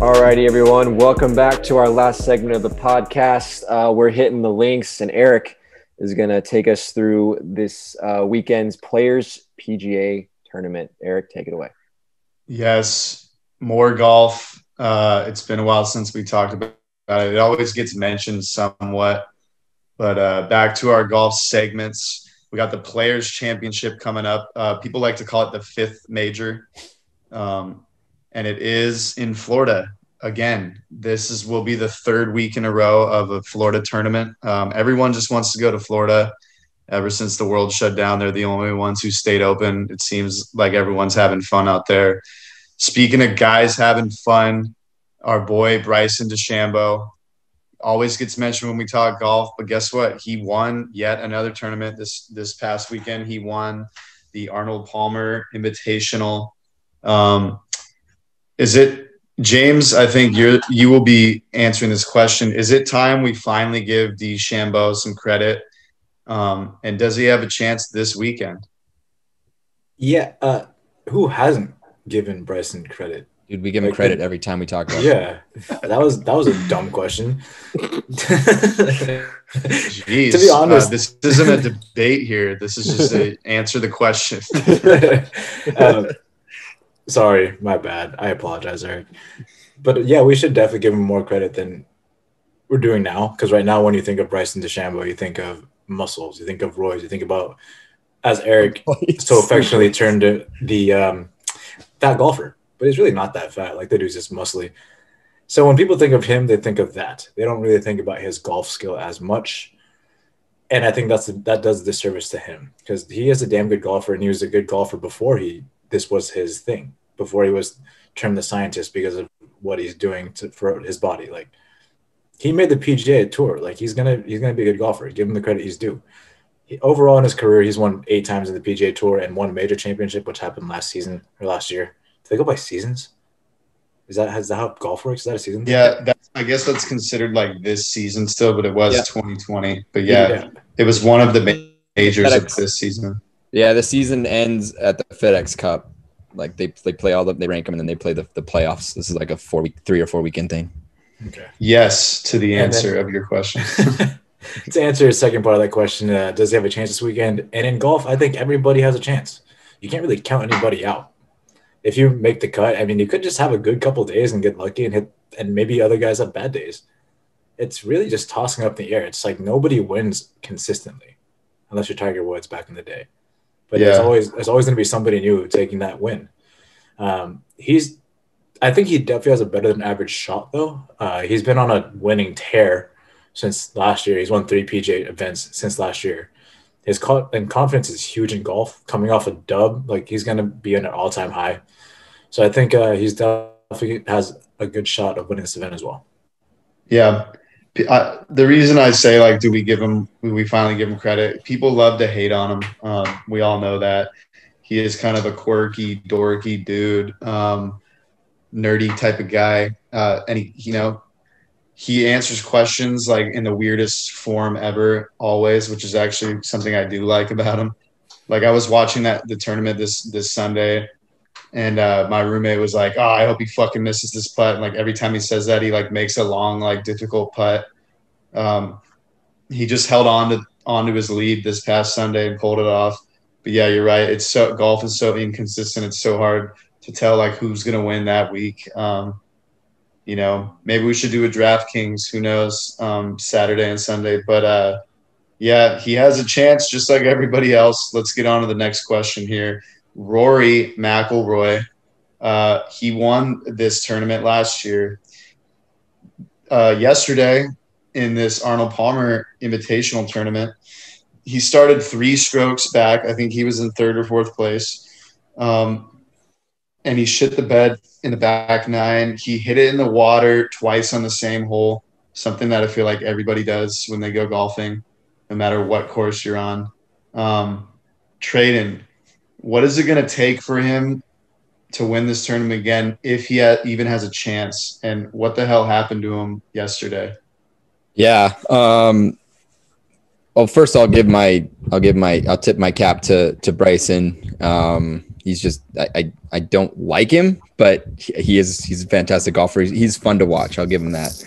Alrighty, everyone. Welcome back to our last segment of the podcast. We're hitting the links, and Eric is going to take us through this weekend's Players PGA Tournament. Eric, take it away. Yes, more golf. It's been a while since we talked about it. It always gets mentioned somewhat, but back to our golf segments. We got the Players Championship coming up. People like to call it the fifth major. And it is in Florida. Again, will be the third week in a row of a Florida tournament. Everyone just wants to go to Florida. Ever since the world shut down, they're the only ones who stayed open. It seems like everyone's having fun out there. Speaking of guys having fun, our boy Bryson DeChambeau always gets mentioned when we talk golf, but guess what? He won yet another tournament this past weekend. He won the Arnold Palmer Invitational. Is it, James, I think you will be answering this question. Is it time we finally give DeChambeau some credit? And does he have a chance this weekend? Yeah. Who hasn't given Bryson credit? Dude, we give him credit every time we talk about it. Yeah. That was a dumb question. Jeez. To be honest. This isn't a debate here. This is just a answer the question. Sorry, my bad. I apologize, Eric. But yeah, we should definitely give him more credit than we're doing now. Because right now, when you think of Bryson DeChambeau, you think of muscles, you think of roids, you think about, as Eric so affectionately termed the fat golfer. But he's really not that fat. Like, that dude's just muscly. So when people think of him, they think of that. They don't really think about his golf skill as much. And I think that does a disservice to him. Because he is a damn good golfer, and he was a good golfer before this was his thing, before he was termed the scientist because of what he's doing for his body. Like, he made the PGA Tour. Like, he's gonna be a good golfer. Give him the credit he's due. Overall in his career, he's won 8 times in the PGA Tour and 1 major championship, which happened last year. Do they go by seasons? Is that how golf works? Is that a season? Yeah, I guess that's considered like this season still, but it was 2020. But it was one of the majors of this season. Yeah, the season ends at the FedEx Cup. Like, they play they rank them, and then they play the playoffs. This is like a 3 or 4 weekend thing. Okay. Yes to the answer of your question. To answer the second part of that question, does he have a chance this weekend? And in golf, I think everybody has a chance. You can't really count anybody out. If you make the cut, I mean, you could just have a good couple of days and get lucky and hit, and maybe other guys have bad days. It's really just tossing up in the air. It's like nobody wins consistently, unless you're Tiger Woods back in the day. But there's always going to be somebody new taking that win. I think he definitely has a better than average shot, though. He's been on a winning tear since last year. He's won 3 PGA events since last year. His confidence is huge in golf. Coming off a dub, like, he's going to be in an all-time high. So I think he's definitely has a good shot of winning this event as well. Yeah. The reason I say, like, do we finally give him credit? People love to hate on him. We all know that. He is kind of a quirky, dorky dude, nerdy type of guy. And he answers questions like in the weirdest form ever, always, which is actually something I do like about him. Like, I was watching the tournament this Sunday, and my roommate was like, "Oh, I hope he fucking misses this putt." And like, every time he says that, he like makes a long, like, difficult putt. He just held onto his lead this past Sunday and pulled it off. But yeah, you're right. Golf is so inconsistent. It's so hard to tell like who's gonna win that week. Maybe we should do a DraftKings. Who knows? Saturday and Sunday. But yeah, he has a chance just like everybody else. Let's get on to the next question here. Rory McIlroy, he won this tournament last year. Yesterday in this Arnold Palmer Invitational tournament, he started 3 strokes back. I think he was in 3rd or 4th place. And he shit the bed in the back 9. He hit it in the water twice on the same hole, something that I feel like everybody does when they go golfing, no matter what course you're on. Traden, what is it going to take for him to win this tournament again, if he even has a chance? And what the hell happened to him yesterday? Yeah. Well, first I'll tip my cap to Bryson. He's just I don't like him, but he's a fantastic golfer. He's fun to watch. I'll give him that.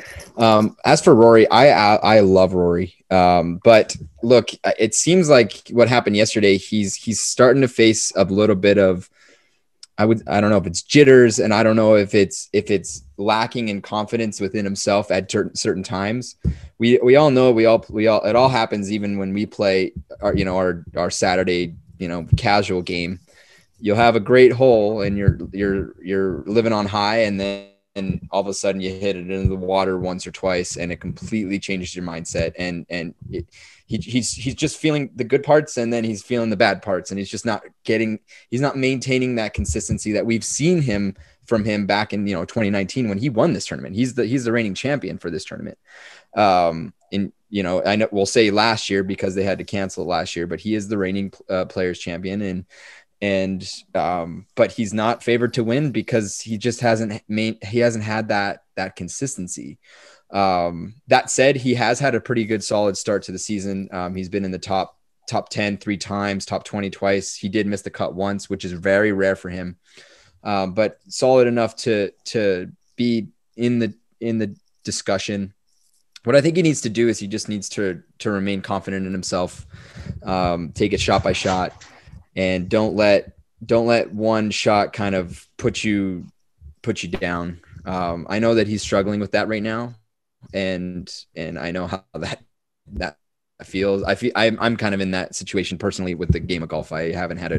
As for Rory, I love Rory. But look, it seems like what happened yesterday, he's starting to face a little bit of, I don't know if it's jitters, and I don't know if it's lacking in confidence within himself at certain times. We all know it all happens even when we play our Saturday, casual game. You'll have a great hole and you're living on high, and then all of a sudden you hit it into the water once or twice and it completely changes your mindset. And he's just feeling the good parts, and then he's feeling the bad parts, and he's not maintaining that consistency that we've seen from him back in 2019 when he won this tournament. He's the reigning champion for this tournament. I know we'll say last year because they had to cancel it last year, but he is the reigning Players Champion, but he's not favored to win because he just hasn't had that consistency. That said, he has had a pretty good solid start to the season. He's been in the top 10 3 times, top 20 twice. He did miss the cut once, which is very rare for him. But solid enough to be in the discussion. What I think he needs to do is he just needs to remain confident in himself, take it shot by shot, and don't let one shot kind of put you down. I know that he's struggling with that right now, and I know how that feels. I'm kind of in that situation personally with the game of golf. I haven't had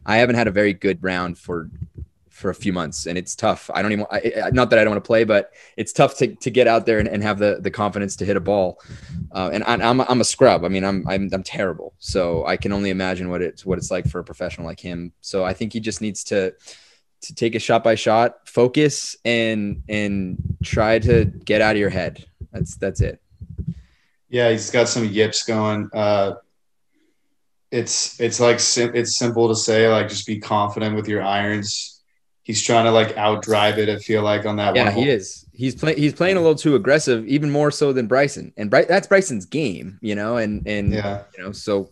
a very good round for a few months, and it's tough. I don't even, not that I don't want to play, but it's tough to get out there and have the confidence to hit a ball. And I'm a scrub. I mean, I'm terrible. So I can only imagine what it's like for a professional like him. So I think he just needs to take it shot by shot, focus, and try to get out of your head. That's it. Yeah. He's got some yips going. It's simple to say, like, just be confident with your irons. He's trying to outdrive it, I feel like, on that one. Yeah, he is. He's playing a little too aggressive, even more so than Bryson. And that's Bryson's game, and yeah. So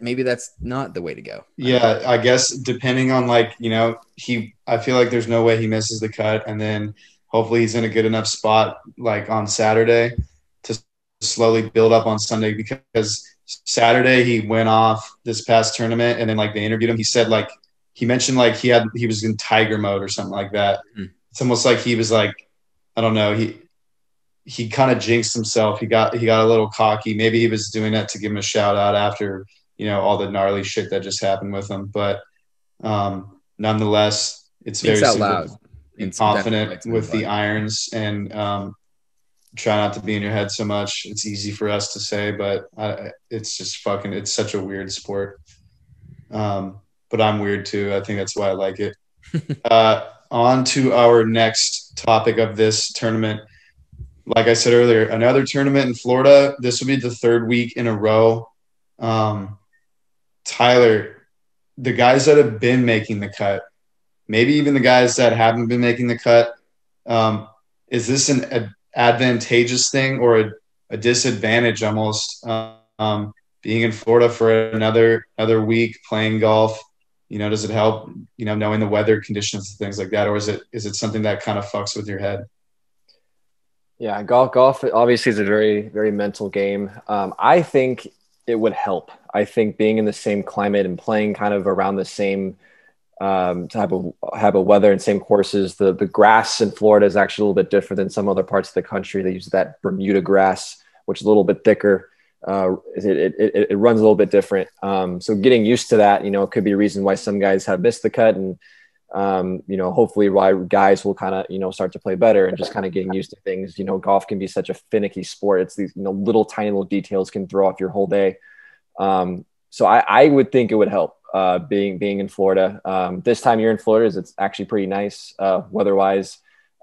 maybe that's not the way to go. Yeah, I guess depending on I feel like there's no way he misses the cut, and then hopefully he's in a good enough spot on Saturday to slowly build up on Sunday, because Saturday he went off this past tournament, and then they interviewed him. He said he mentioned he was in tiger mode or something like that. Mm. It's almost like he was I don't know. He kind of jinxed himself. He got a little cocky. Maybe he was doing that to give him a shout out after, all the gnarly shit that just happened with him. But nonetheless, it's very loud. Confident with the irons, and try not to be in your head so much. It's easy for us to say, but it's just it's such a weird sport. But I'm weird too. I think that's why I like it. On to our next topic of this tournament. Like I said earlier, another tournament in Florida. This will be the third week in a row. Tyler, the guys that have been making the cut, maybe even the guys that haven't been making the cut, is this an advantageous thing or a disadvantage almost, being in Florida for another week playing golf? Does it help, knowing the weather conditions and things like that? Or is it something that kind of fucks with your head? Yeah, golf obviously is a very, very mental game. I think it would help. I think being in the same climate and playing kind of around the same type of weather and same courses, the grass in Florida is actually a little bit different than some other parts of the country. They use that Bermuda grass, which is a little bit thicker. It runs a little bit different. So getting used to that, could be a reason why some guys have missed the cut, and hopefully why guys will kind of, start to play better, and just kind of getting used to things. Golf can be such a finicky sport. It's these, little tiny little details can throw off your whole day. So I would think it would help, being in Florida. This time of year in Florida it's actually pretty nice, weather-wise.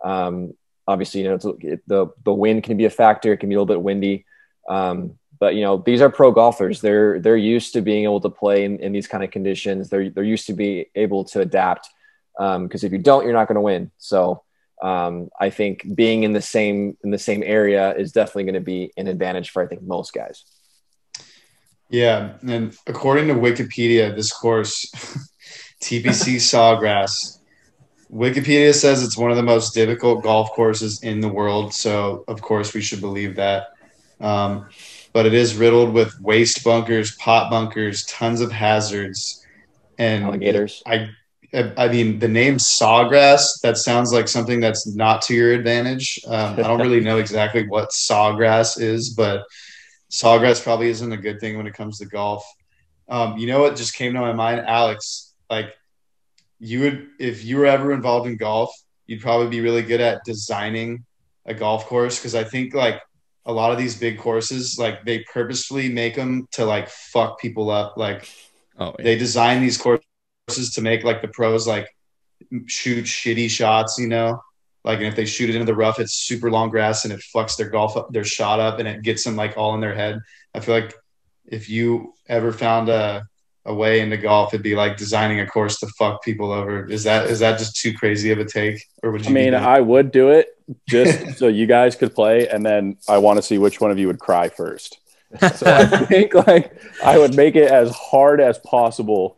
Obviously, the wind can be a factor. It can be a little bit windy. But these are pro golfers. They're used to being able to play in these kind of conditions. They're used to be able to adapt. Because if you don't, you're not going to win. So I think being in the same area is definitely going to be an advantage for, I think, most guys. Yeah, and according to Wikipedia, this course TPC Sawgrass. Wikipedia says it's one of the most difficult golf courses in the world, so of course we should believe that. But it is riddled with waste bunkers, pot bunkers, tons of hazards, and alligators. I mean, the name Sawgrass, that sounds like something that's not to your advantage. I don't really know exactly what Sawgrass is, but Sawgrass probably isn't a good thing when it comes to golf. You know what just came to my mind, Alex? Like, if you were ever involved in golf, you'd probably be really good at designing a golf course, because I think like a lot of these big courses, like they purposefully make them to like fuck people up. Like they design these courses to make like the pros like shoot shitty shots, you know, like, and if they shoot it into the rough, it's super long grass and it fucks their shot up and it gets them like all in their head. I feel like if you ever found a way into golf, it'd be like designing a course to fuck people over. Is that just too crazy of a take, or would you? I mean, I would do it just so you guys could play, and then I want to see which one of you would cry first. So I think like I would make it as hard as possible,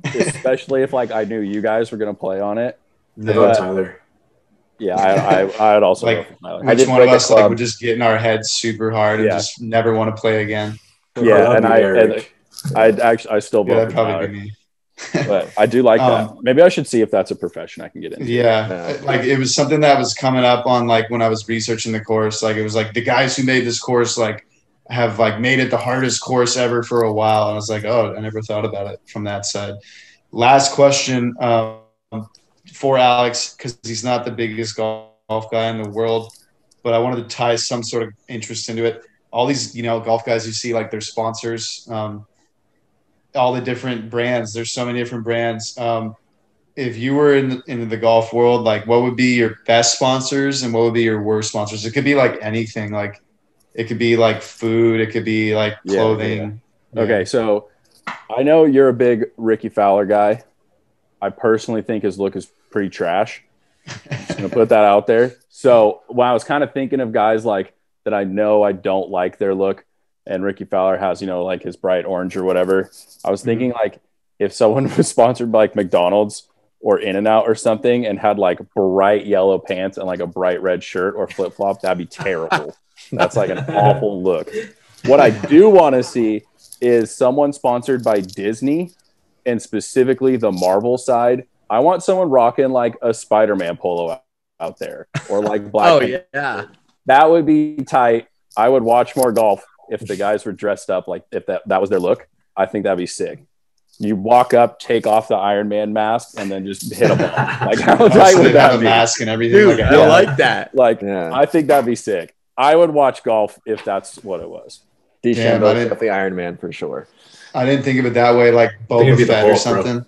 especially if like I knew you guys were going to play on it. No, Tyler. Yeah, I'd also like, go for Tyler. Which one of us like would just get in our heads super hard and just never want to play again? Yeah, I still vote for Tyler. Be me. But I do like that. Maybe I should see if that's a profession I can get into. Yeah, like it was something that was coming up on like when I was researching the course. Like it was like the guys who made this course like have like made it the hardest course ever for a while. And I was like, oh, I never thought about it from that side. Last question for Alex, because he's not the biggest golf guy in the world, but I wanted to tie some sort of interest into it. All these, golf guys you see, like their sponsors, all the different brands. There's so many different brands. If you were in the golf world, like what would be your best sponsors and what would be your worst sponsors? It could be like anything. Like it could be like food. It could be like clothing. Yeah. Okay, so I know you're a big Ricky Fowler guy. I personally think his look is pretty trash. I'm just going to put that out there. So when I was kind of thinking of guys like that I know I don't like their look, and Ricky Fowler has, like his bright orange or whatever, I was thinking like if someone was sponsored by like McDonald's or In-N-Out or something and had like bright yellow pants and like a bright red shirt or flip-flop, that'd be terrible. That's like an awful look. What I do want to see is someone sponsored by Disney, and specifically the Marvel side. I want someone rocking like a Spider-Man polo out there, or like Black Panther. Yeah. That would be tight. I would watch more golf if the guys were dressed up like if that was their look. I think that'd be sick. You walk up, take off the Iron Man mask, and then just hit them all. Like how tight would that be? Mask and everything. Dude, I like that. I think that'd be sick. I would watch golf if that's what it was. DeChambeau's definitely Iron Man for sure. I didn't think of it that way, like Boba Fett or something. Bro.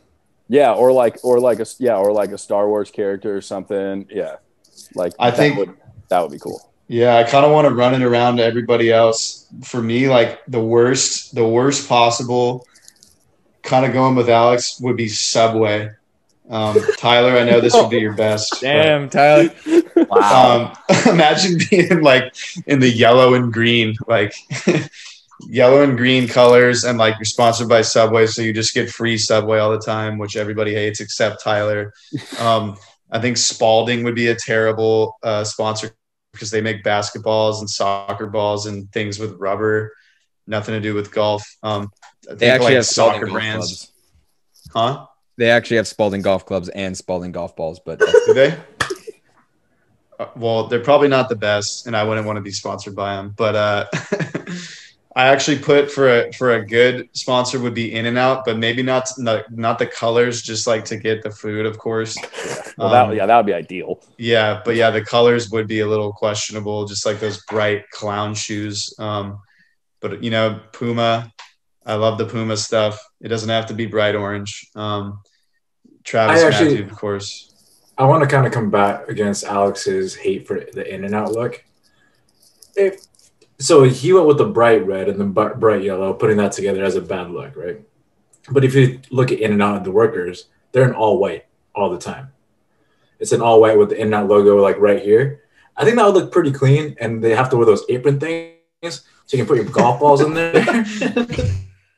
Yeah, or like a Star Wars character or something. Yeah, like I think that would be cool. Yeah, I kind of want to run it around to everybody else. For me, like the worst possible, kind of going with Alex, would be Subway. Tyler, I know this would be your best. Damn, Tyler. Wow. Imagine being like in the yellow and green, like yellow and green colors, and like you're sponsored by Subway, so you just get free Subway all the time, which everybody hates except Tyler. I think Spalding would be a terrible sponsor because they make basketballs and soccer balls and things with rubber, nothing to do with golf. They actually have soccer brands. Huh? They actually have Spalding golf clubs and Spalding golf balls, but do they? Well, they're probably not the best, and I wouldn't want to be sponsored by them. But I actually put for a good sponsor would be In-N-Out, but maybe not the colors, just like to get the food, of course. Well, that would be ideal. Yeah, but the colors would be a little questionable, just like those bright clown shoes. But Puma, I love the Puma stuff. It doesn't have to be bright orange. Travis Matthew, of course. I want to kind of combat against Alex's hate for the In-N-Out look. So he went with the bright red and the bright yellow, putting that together as a bad look, right? But if you look at In-N-Out and the workers, they're in all white all the time. It's an all white with the In-N-Out logo like right here. I think that would look pretty clean, and they have to wear those apron things so you can put your golf balls in there.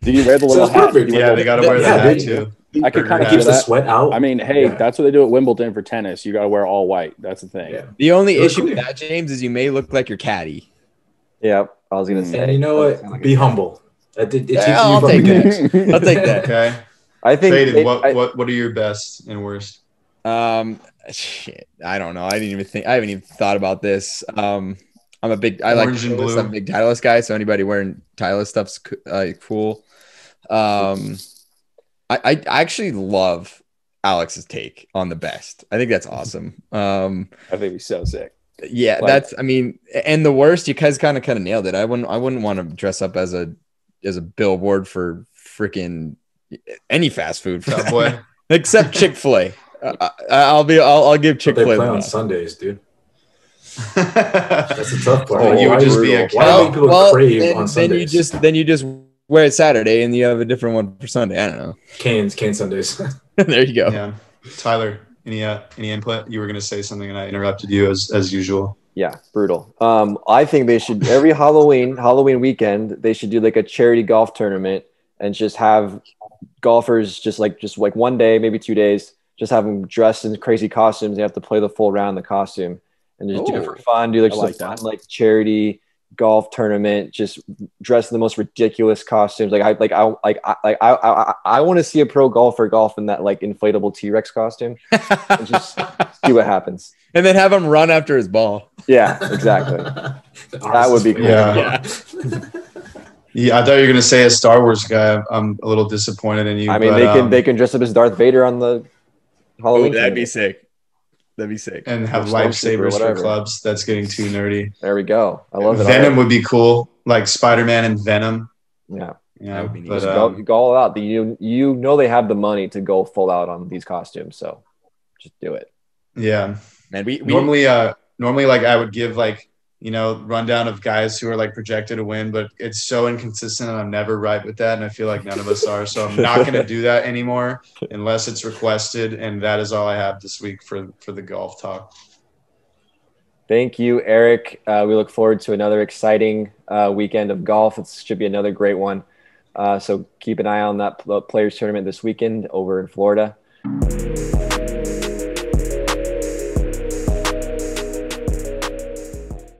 Do you wear the little hat? Yeah, they got to wear that hat too. I could kind of keeps keep the that. sweat out. I mean, hey, that's what they do at Wimbledon for tennis. You got to wear all white. That's the thing. Yeah. The only Really issue cool. with that, James, is you may look like your caddy. Yep, I was gonna say. And you know what? Be humble. It teaches you I'll from take the that. games. I'll take that. Okay. I think Faded, what are your best and worst? Shit, I don't know. I haven't even thought about this. I like Orange and blue. I'm a big Titleist guy, so anybody wearing Titleist stuff's cool. I actually love Alex's take on the best. I think that's awesome. I think he's so sick. Yeah, and the worst, you guys kind of nailed it. I wouldn't want to dress up as a billboard for freaking any fast food Subway. except Chick-fil-A. I'll give Chick-fil-A. They play on Sundays, dude. That's a tough part. Oh, you would just be a why do people crave on Sundays? Then you just wear it Saturday and you have a different one for Sunday. I don't know. Cane Sundays. There you go. Yeah. Tyler, any input? You were going to say something and I interrupted you as usual. Yeah, brutal. I think they should every Halloween weekend they should do like a charity golf tournament and just have golfers just like one day, maybe 2 days, just have them dressed in crazy costumes. They have to play the full round in the costume and just do it for fun. Do like fun charity golf tournament. Just dress in the most ridiculous costumes. I want to see a pro golfer golf in that like inflatable T-Rex costume and just see what happens. And then have him run after his ball. Yeah, exactly. That would be cool. Yeah. Yeah, I thought you were going to say a Star Wars guy. I'm a little disappointed in you. I mean, they can dress up as Darth Vader on the Halloween. That'd be sick. And have lightsabers for clubs. That's getting too nerdy. There we go. I love it. Venom would be cool, like Spider-Man and Venom. Yeah. Yeah, would be neat. but, go all out. You know they have the money to go full out on these costumes, so just do it. Yeah, man. We normally like I would give like rundown of guys who are like projected to win, but it's so inconsistent and I'm never right with that, and I feel like none of us are. So I'm not going to do that anymore unless it's requested, and that is all I have this week for the golf talk. Thank you, Eric. We look forward to another exciting weekend of golf. It should be another great one. So keep an eye on that Players Tournament this weekend over in Florida.